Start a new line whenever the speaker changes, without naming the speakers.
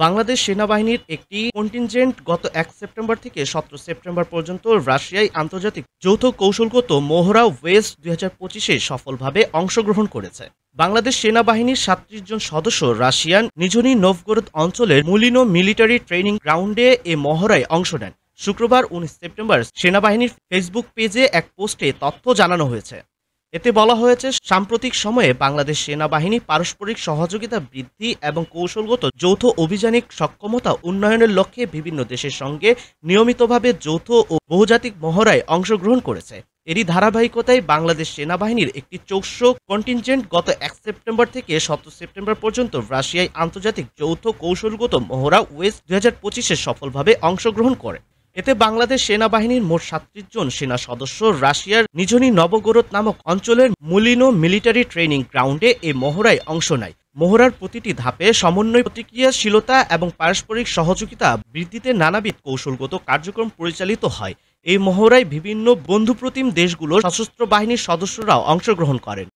বাংলাদেশ সেনাবাহিনীর একটি কন্টিনজেন্ট গত ১ সেপ্টেম্বর থেকে ১৭ সেপ্টেম্বর পর্যন্ত রাশিয়ায় আন্তর্জাতিক যৌথ কৌশলগত মহড়া ওয়েস্ট ২০২৫-এ সফলভাবে অংশগ্রহণ করেছে। বাংলাদেশ সেনাবাহিনীর ৩৭ জন সদস্য রাশিয়ান নিঝনি নোভগোরদ অঞ্চলের মুলিনো মিলিটারি ট্রেনিং গ্রাউন্ডে এ মহড়ায় অংশ নেন। শুক্রবার ১৯ সেপ্টেম্বর সেনাবাহিনীর ফেসবুক পেজে এক পোস্টে তথ্য জানানো হয়েছে। এতে বলা হয়েছে, সাম্প্রতিক সময়ে বাংলাদেশ সেনাবাহিনী পারস্পরিক সহযোগিতা বৃদ্ধি এবং কৌশলগত যৌথ অভিযানিক সক্ষমতা উন্নয়নের লক্ষ্যে বিভিন্ন দেশের সঙ্গে নিয়মিতভাবে যৌথ ও বহুজাতিক মহড়ায় অংশগ্রহণ করেছে। এরই ধারাবাহিকতায় বাংলাদেশ সেনাবাহিনীর একটি চৌস্য কন্টিনজেন্ট গত ১ সেপ্টেম্বর থেকে ১৭ সেপ্টেম্বর পর্যন্ত রাশিয়ায় আন্তর্জাতিক যৌথ কৌশলগত মহড়া ওয়েস্ট ২০২৫-এ সফলভাবে অংশগ্রহণ করে। এতে বাংলাদেশ সেনাবাহিনীর মোট ৩৭ জন সেনা সদস্য রাশিয়ার নিঝনি নভগোরদ নামক অঞ্চলের মুলিনো মিলিটারি ট্রেনিং গ্রাউন্ডে এ মহড়ায় অংশ নেয়। মহড়ার প্রতিটি ধাপে সমন্বয়, প্রতিক্রিয়াশীলতা এবং পারস্পরিক সহযোগিতা বৃদ্ধিতে নানাবিধ কৌশলগত কার্যক্রম পরিচালিত হয়। এই মহড়ায় বিভিন্ন বন্ধুপ্রতিম দেশগুলোর সশস্ত্র বাহিনীর সদস্যরাও অংশগ্রহণ করেন।